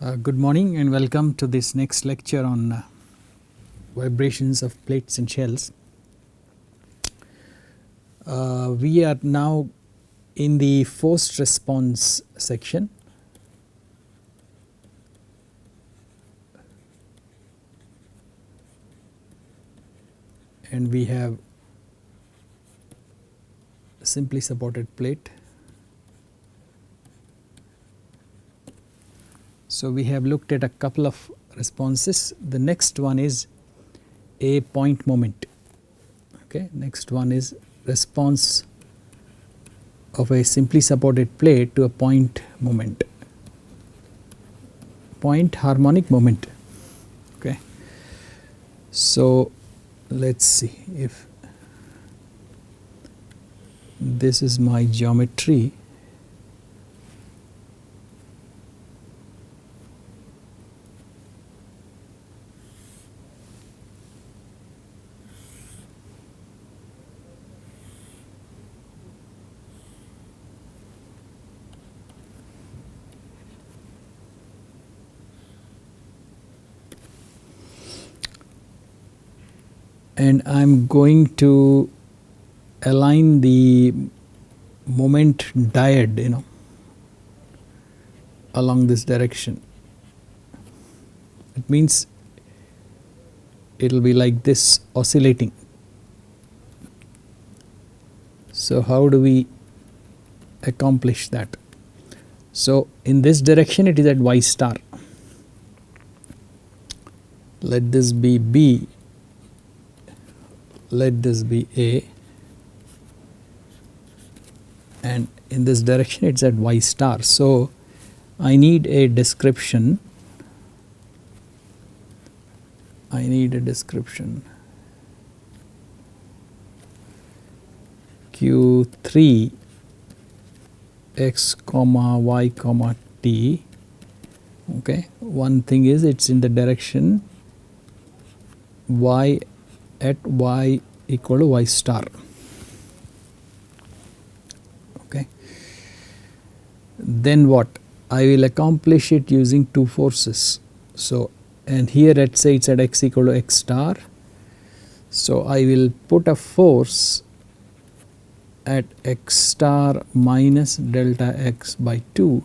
Good morning and welcome to this next lecture on vibrations of plates and shells. We are now in the forced response section. And we have a simply supported plate. So we have looked at a couple of responses. The next one is a point moment. Okay, next one is response of a simply supported plate to a point moment, point harmonic moment. Okay, so let's see if this is my geometry. And I am going to align the moment diode along this direction. It means it will be like this, oscillating. So how do we accomplish that? So in this direction it is at y star. Let this be B, let this be A, and in this direction it is at y star. So I need a description. Q3 x comma y comma t. Okay, one thing is it's in the direction y at y equal to y star. Okay, then what? I will accomplish it using two forces. So and here let's say it's at x equal to x star. So I will put a force at x star minus delta x by 2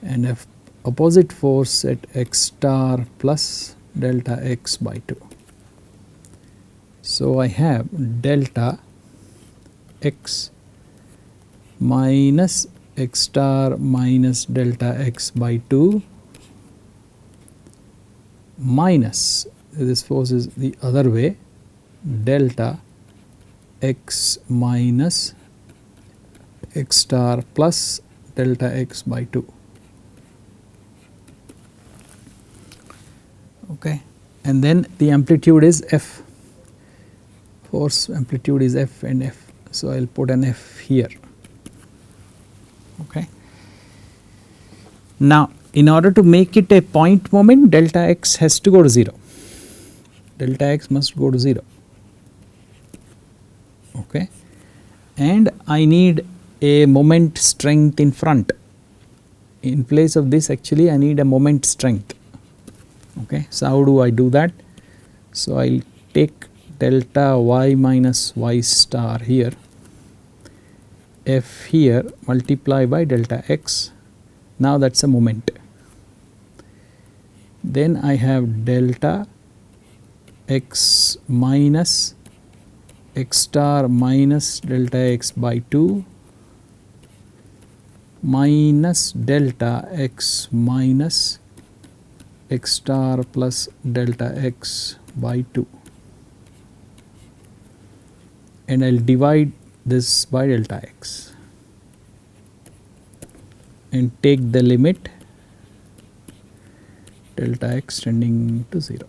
and a opposite force at x star plus delta x by 2. So I have delta x minus x star minus delta x by 2 minus, this force is the other way, delta x minus x star plus delta x by 2. Okay, and then the amplitude is f, force amplitude is f and f. So I will put an f here. Okay. Now in order to make it a point moment, delta x has to go to 0, delta x must go to 0. Okay, and I need a moment strength in front. In place of this actually I need a moment strength. Okay, so how do I do that? So I will take delta y minus y star here, f here, multiply by delta x. Now that is a moment. Then I have delta x minus x star minus delta x by 2 minus delta x minus x star plus delta x by 2, and I will divide this by delta x and take the limit delta x tending to 0.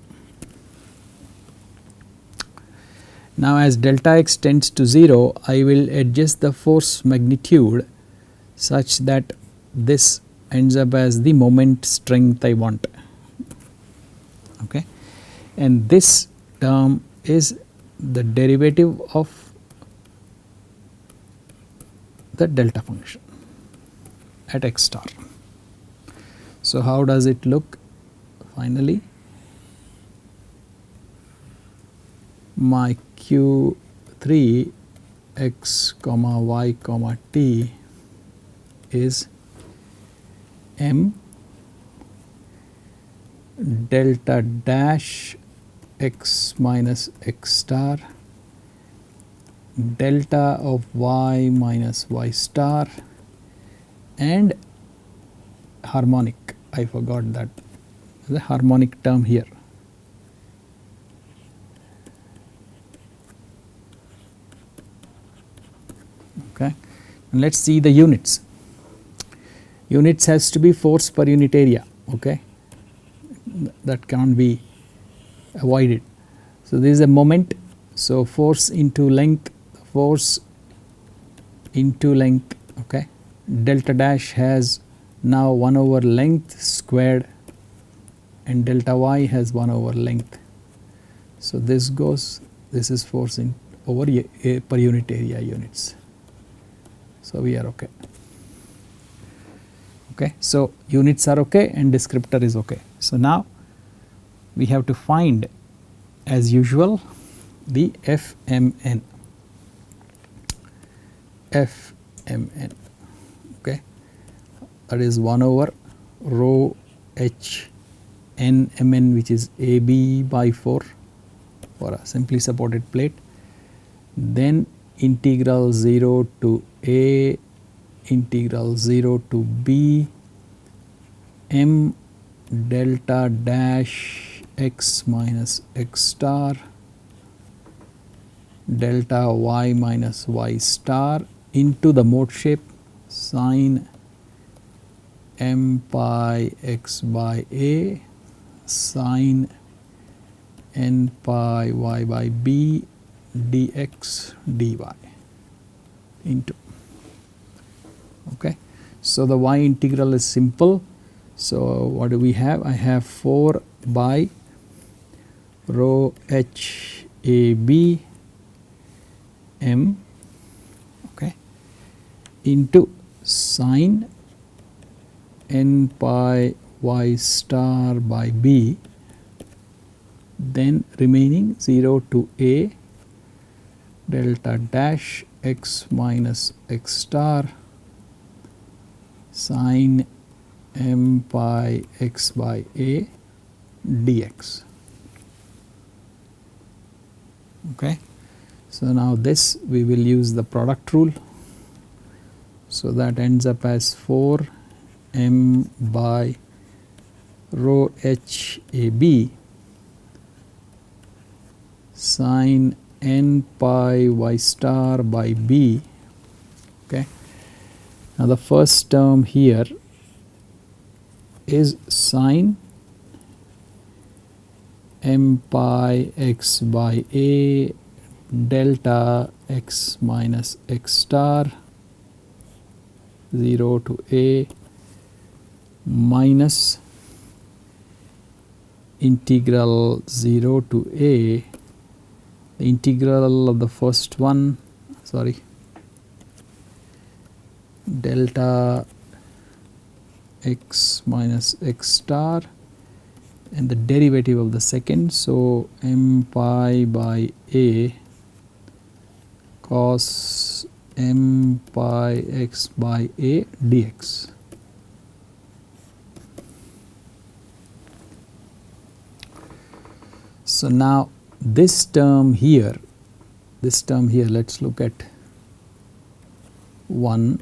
Now as delta x tends to 0, I will adjust the force magnitude such that this ends up as the moment strength I want. Okay, and this term is the derivative of the delta function at x star. So how does it look finally? My Q3 x comma y comma t is m delta dash x minus x star delta of y minus y star and harmonic. I forgot that the harmonic term here. Okay, and let us see the units. Units has to be force per unit area. Okay, that can't be avoided. So this is a moment. So force into length, force into length. Okay, delta dash has now 1 over length squared and delta y has 1 over length. So this goes, this is force in over per unit area units. So we are okay. Okay, so units are okay and descriptor is okay. So now we have to find, as usual, the FMN. FMN. Okay, that is 1 over rho h n mn, which is AB by 4 for a simply supported plate. Then integral 0 to A, integral 0 to B, m delta dash x minus x star delta y minus y star into the mode shape sine m pi x by A sine n pi y by B dx dy into. Okay, so the y integral is simple. So what do we have? I have 4 by rho h a b m, okay, into sine n pi y star by b, then remaining 0 to a delta dash x minus x star sine m pi x by a dx. Okay, so now this we will use the product rule. So that ends up as 4 m by rho h a b sine n pi y star by b. Okay, now the first term here is sine m pi x by a delta x minus x star 0 to a minus integral 0 to a, the integral of the first one, sorry, delta x minus x star and the derivative of the second. So m pi by a cos m pi x by a dx. So now this term here, let us look at 1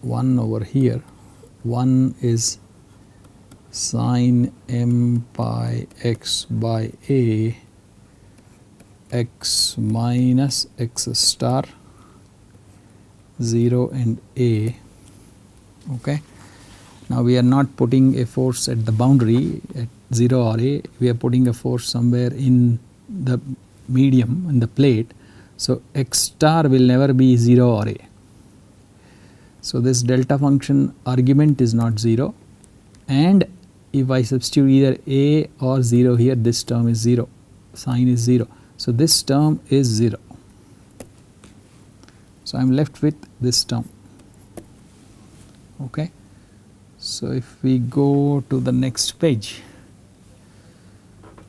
over here. 1 is sine m pi x by a x minus x star 0 and a. Okay, now we are not putting a force at the boundary at 0 or a, we are putting a force somewhere in the medium in the plate. So x star will never be 0 or a. So this delta function argument is not 0, and if I substitute either a or 0 here, this term is 0, sine is 0. So this term is 0. So I am left with this term. Okay, So if we go to the next page,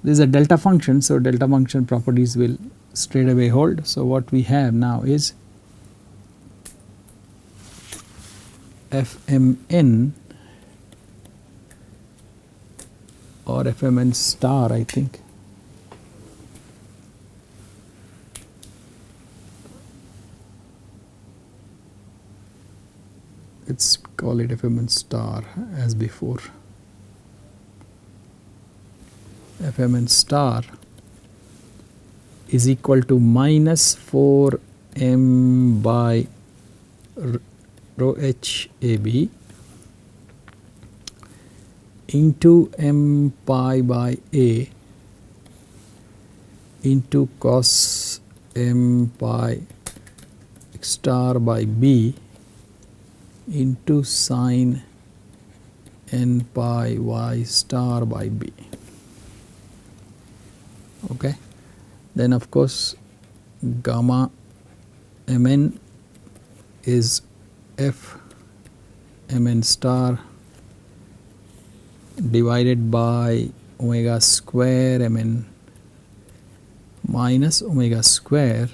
this is a delta function, so delta function properties will straight away hold. So what we have now is Fmn or Fmn star, I think, let's call it Fmn star as before. Fmn star is equal to minus 4m by rho h ab into m pi by a into cos m pi x star by b into sin n pi y star by b. Okay. Then of course gamma mn is f mn star divided by omega square mn minus omega square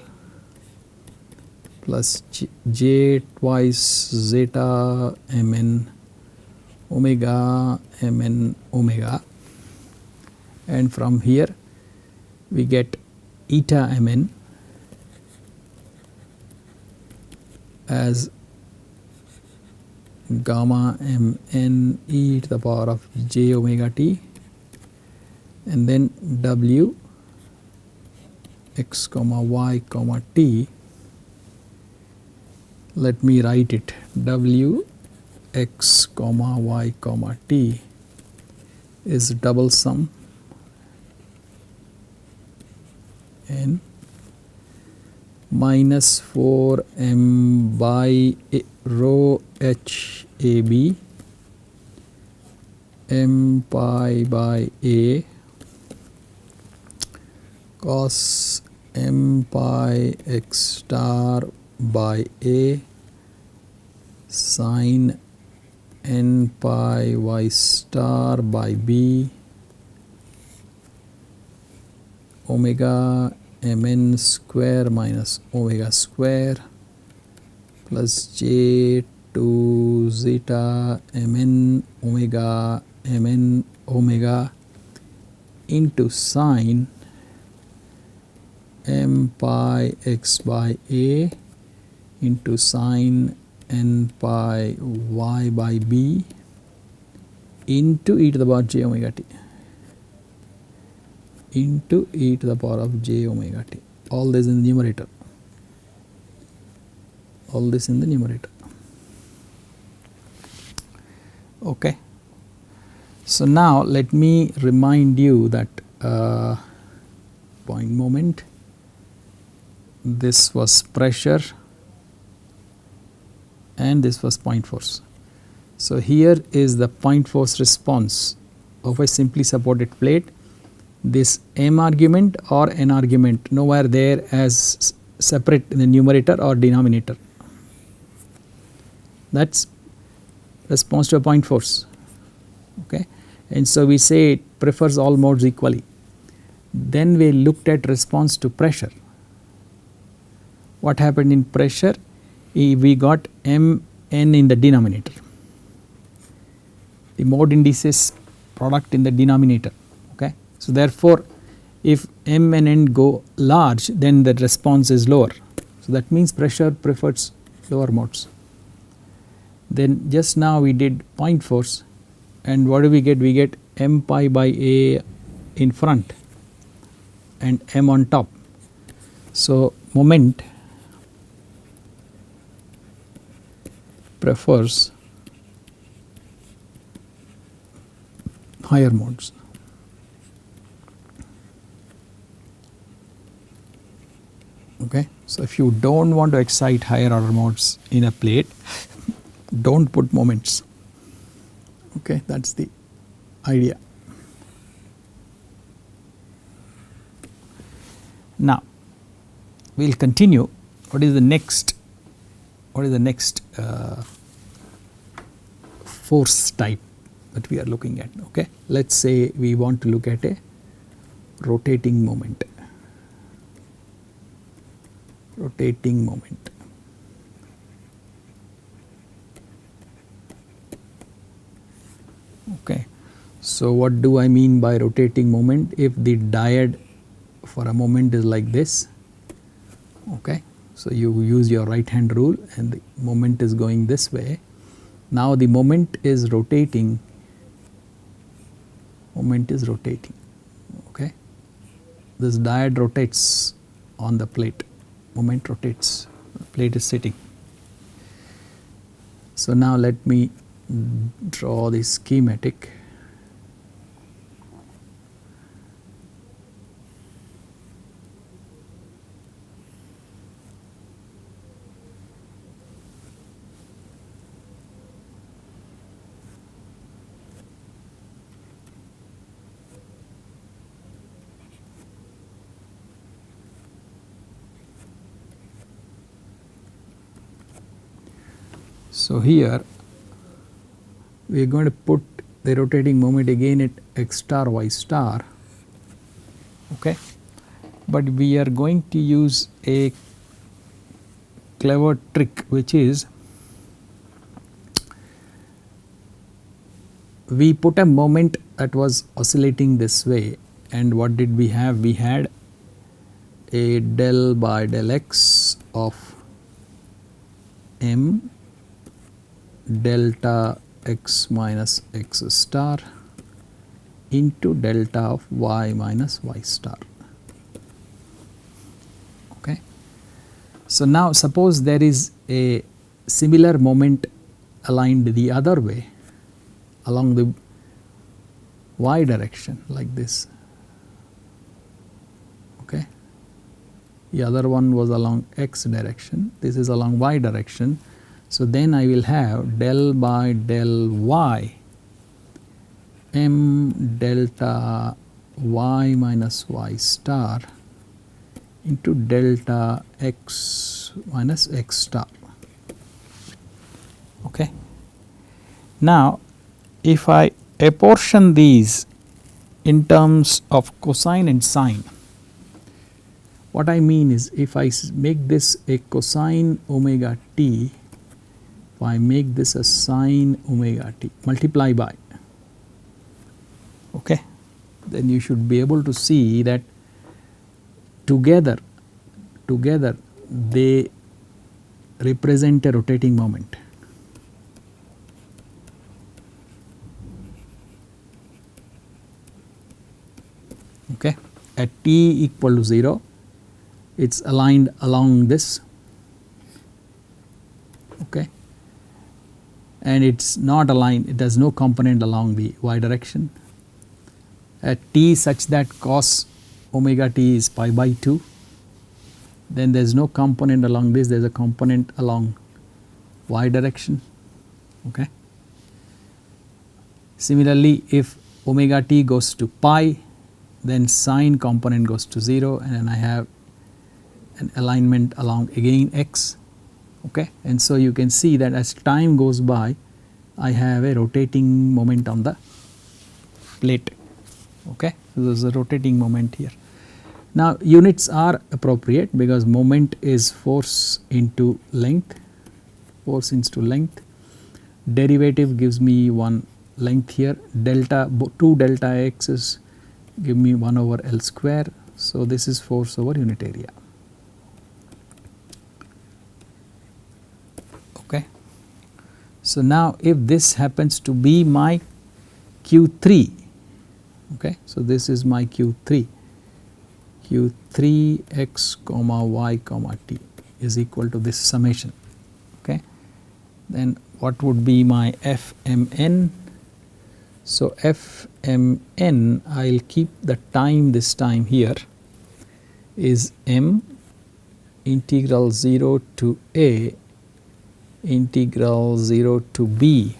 plus j twice zeta mn omega mn omega, and from here we get eta mn as gamma mn e to the power of j omega t, and then w x comma y comma t, let me write it, w x comma y comma t is double sum n minus 4m by rho h a b m pi by a cos m pi x star by a sin n pi y star by b omega mn square minus omega square plus j 2 zeta mn omega into sin m pi x by a into sin n pi y by b into e to the power j omega t into e to the power of j omega t. All this in the numerator. All this in the numerator. Okay. So now let me remind you that point moment. This was pressure and this was point force. So here is the point force response of a simply supported plate. This m argument or n argument nowhere there as separate in the numerator or denominator. That is response to a point force. Okay. And so we say it prefers all modes equally. Then we looked at response to pressure. What happened in pressure? We got mn in the denominator, the mode indices product in the denominator. Okay. So therefore if m and n go large, then the response is lower. So that means pressure prefers lower modes. Then just now we did point force, and what do we get? We get m pi by a in front and m on top. So moment prefers higher modes. Okay. So if you do not want to excite higher order modes in a plate, do not put moments. Okay, that is the idea. Now we will continue. What is the next force type that we are looking at. Okay, let's say we want to look at a rotating moment. Rotating moment. Okay, so what do I mean by rotating moment? If the diode for a moment is like this, okay, so you use your right hand rule and the moment is going this way. Now the moment is rotating, okay, this diode rotates on the plate, moment rotates, the plate is sitting. So now let me draw the schematic. So here we are going to put the rotating moment again at x star y star, okay, but we are going to use a clever trick, which is we put a moment that was oscillating this way, and what did we have? We had a del by del x of m delta x minus x star into delta of y minus y star. Okay. So now suppose there is a similar moment aligned the other way along the y direction like this. Okay. The other one was along x direction, this is along y direction. So then I will have del by del y m delta y minus y star into delta x minus x star. Okay. Now if I apportion these in terms of cosine and sine, what I mean is if I make this a cosine omega t, if I make this a sine omega t, multiply by, okay, then you should be able to see that together they represent a rotating moment. Okay, at t equal to 0, it is aligned along this, okay, and it is not aligned, it has no component along the y direction. At t such that cos omega t is pi by 2, then there is no component along this, there is a component along y direction. Okay. Similarly, if omega t goes to pi, then sine component goes to 0, and then I have an alignment along again x. Okay. And so you can see that as time goes by, I have a rotating moment on the plate. Okay. So there is a rotating moment here. Now units are appropriate because moment is force into length, derivative gives me one length here, delta 2 delta x is give me 1 over L square. So this is force over unit area. Okay. So now if this happens to be my Q3, okay, so this is my Q3 x comma y comma t is equal to this summation. Okay. Then what would be my Fmn? So Fmn, I will keep the time this time here is m integral 0 to a integral 0 to b,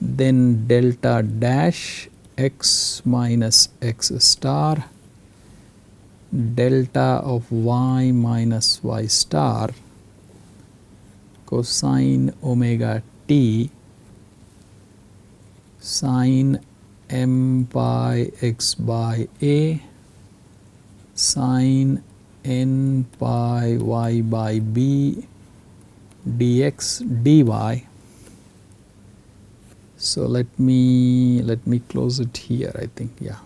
then delta dash x minus x star delta of y minus y star cosine omega t sine m pi x by a sine n pi y by b dx dy. So let me close it here, I think, yeah.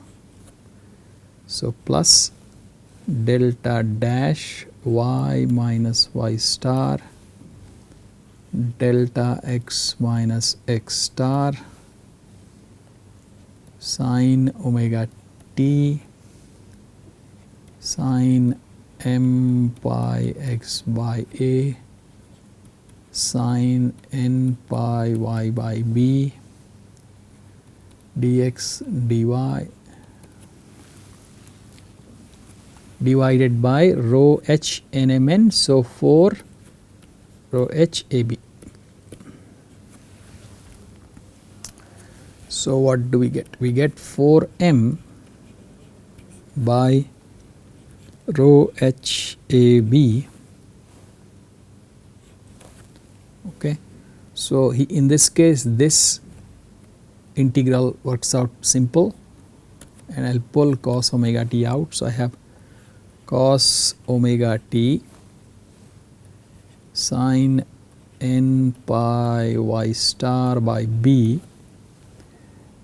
So plus delta dash y minus y star delta x minus x star sine omega t sine m pi x by a sine n pi y by b dx dy divided by rho h nmn, so 4 rho h ab. So what do we get? We get 4m by rho h ab. Okay, so in this case this integral works out simple, and I'll pull cos omega t out. So I have cos omega t sine n pi y star by b,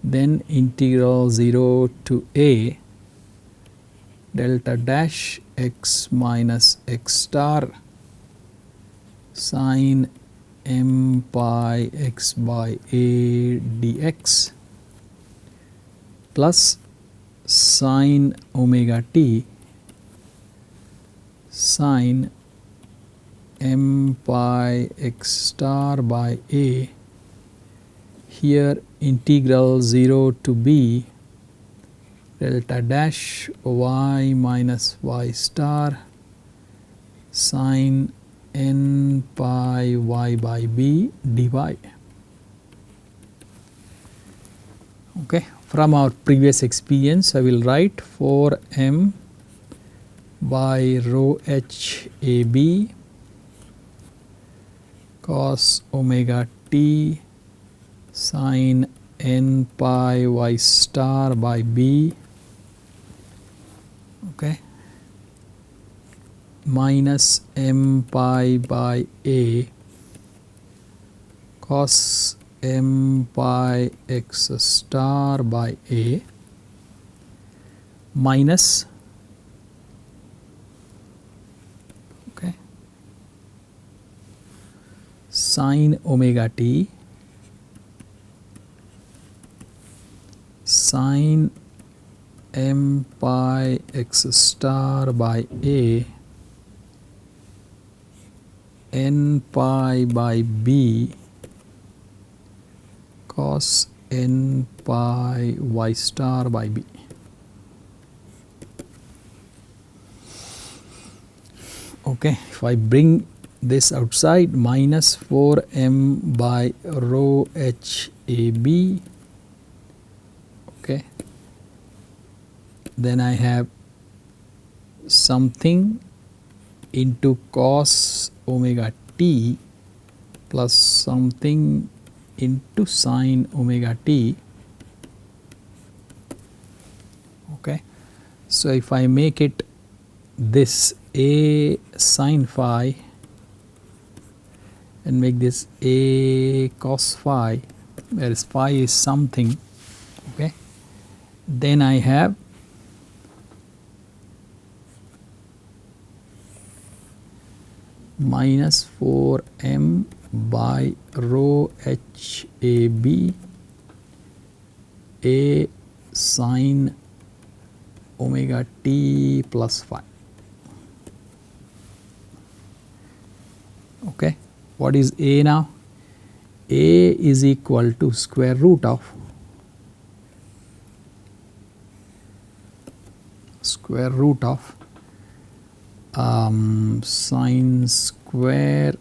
then integral 0 to a delta dash x minus x star sine m pi x by a dx plus sine omega t sine m pi x star by a, here integral 0 to b delta dash y minus y star sine n pi y by b dy. Okay, from our previous experience I will write 4m by rho h ab cos omega t sine n pi y star by b, okay, minus m pi by a cos m pi x star by a minus, okay, sine omega t sine m pi x star by a n pi by b cos n pi y star by b. Okay, if I bring this outside, minus 4m by rho h ab, okay, then I have something into cos omega t plus something into sine omega t. Okay, so if I make it this a sine phi and make this a cos phi, whereas phi is something, okay, then I have minus 4m by rho h a b a sine omega t plus phi. Okay, what is a now? A is equal to square root of sine square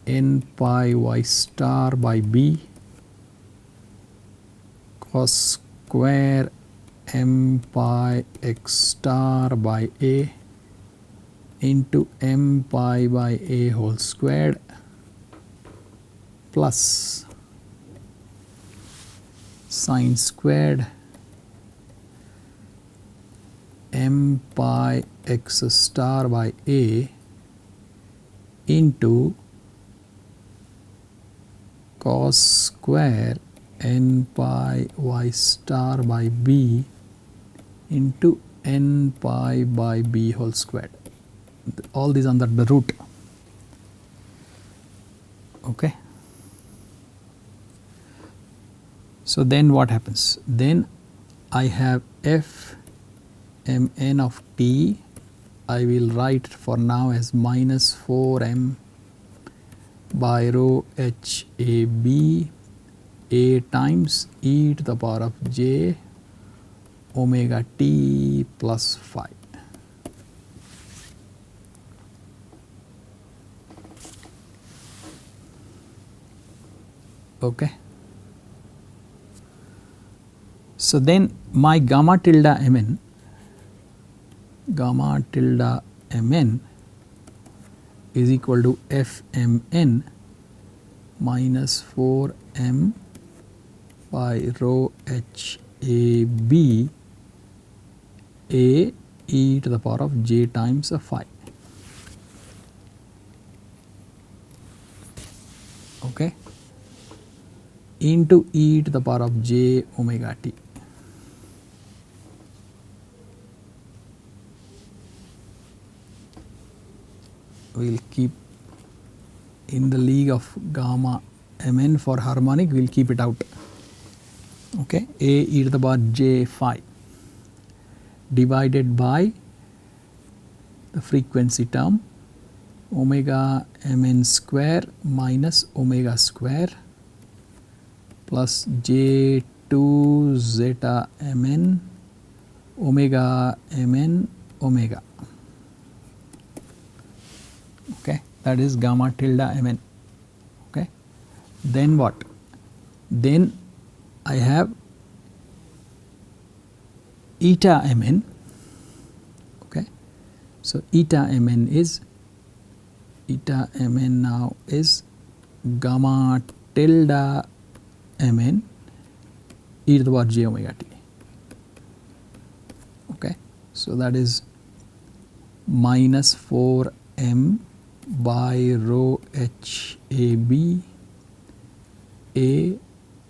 n pi y star by b cos square m pi x star by a into m pi by a whole squared plus sine squared m pi x star by a into cos square n pi y star by b into n pi by b whole squared. All these under the root. Okay. So then what happens? Then I have f mn of t, I will write for now as minus 4m by rho h a b a times e to the power of j omega t plus phi. Okay. So then my gamma tilde mn is equal to f mn minus 4m by rho h a b a e to the power of j times phi. Okay, into e to the power of j omega t. We will keep in the league of gamma mn for harmonic, we will keep it out. Okay, a e to the power j phi divided by the frequency term omega mn square minus omega square plus j2 zeta mn omega mn omega. Okay, that is gamma tilde mn. Okay, then what? Then I have eta mn. Okay, so eta mn now is gamma tilde mn e to the power j omega t. Okay, so that is minus 4m by rho h a b a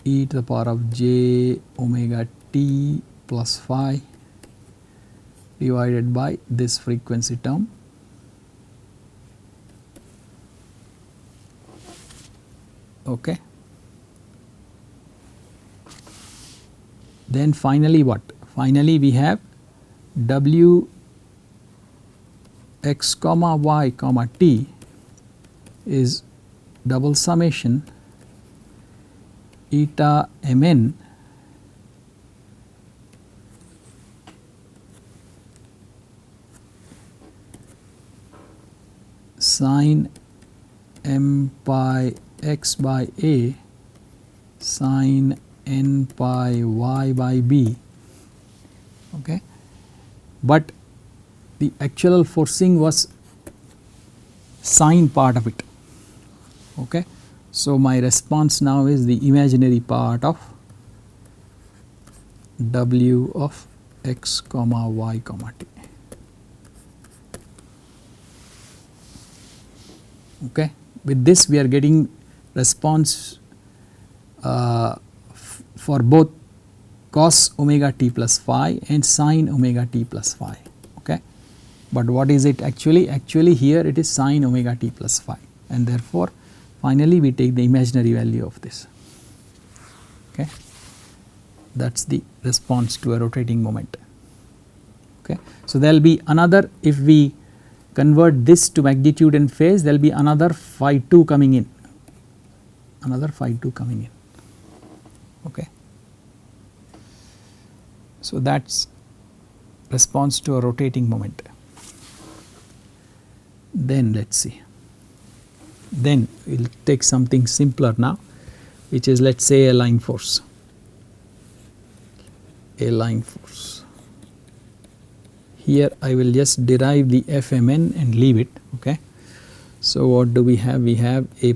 e to the power of j omega t plus phi divided by this frequency term. Okay. Then finally what? Finally we have w x comma y comma t is double summation eta mn sine m pi x by a sine n pi y by b. Okay, but the actual forcing was sine part of it. Okay, so my response now is the imaginary part of w of x comma y comma t. Okay, with this we are getting response for both cos omega t plus phi and sin omega t plus phi. Okay, but what is it actually? Actually here it is sin omega t plus phi, and therefore finally we take the imaginary value of this. Okay, that is the response to a rotating moment. Okay, so there will be another, if we convert this to magnitude and phase, there will be another phi 2 coming in, another phi 2 coming in. Okay, so that is response to a rotating moment. Then let us see, then we will take something simpler now, which is, let us say, a line force. A line force. Here I will just derive the Fmn and leave it. Okay, so what do we have? We have a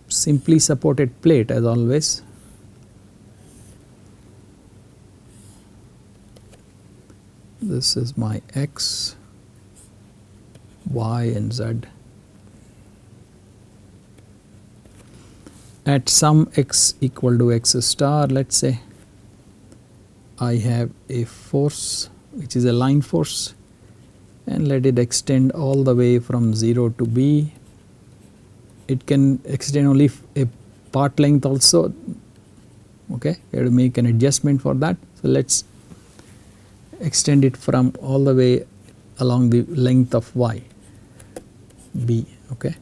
simply supported plate as always. This is my x, y and z. At some x equal to x star, let us say, I have a force which is a line force, and let it extend all the way from 0 to b. It can extend only a part length also, okay, you have to make an adjustment for that. So, let us extend it from all the way along the length of y, b, okay.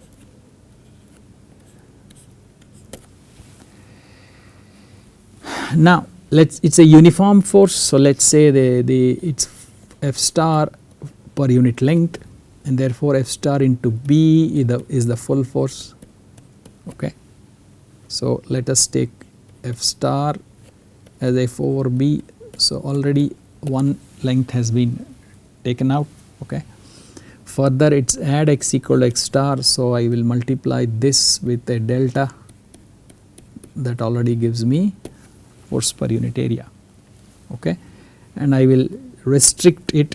Now, it's a uniform force, so let us say it's F star per unit length, and therefore F star into B is the full force, okay. So, let us take F star as F over B. So, already one length has been taken out, okay. Further it's add x equal to x star, so I will multiply this with a delta that already gives me force per unit area, okay, and I will restrict it.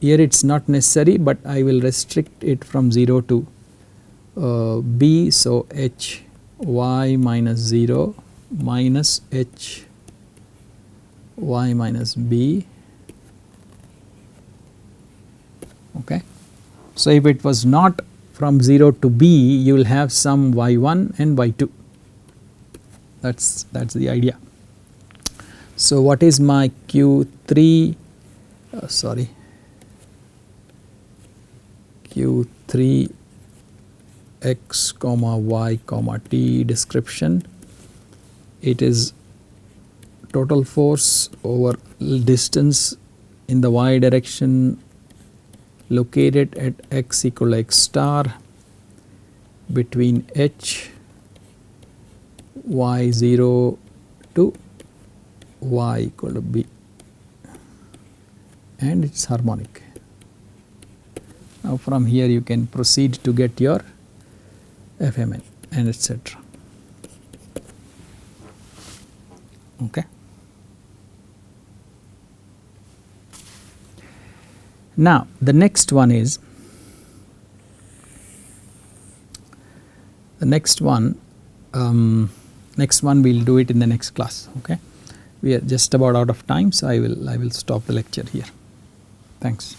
Here it is not necessary, but I will restrict it from 0 to b. So, h y minus 0 minus h y minus b, okay. So, if it was not from 0 to b, you will have some y1 and y2, that is the idea. So, what is my q3 q3 x comma y comma t description? It is total force over distance in the y direction located at x equal to x star between h y0 to y equal to b, and it is harmonic. Now, from here you can proceed to get your Fmn and etc. Okay. Now, the next one is next one we will do it in the next class, okay. We are just about out of time, so I will stop the lecture here. Thanks.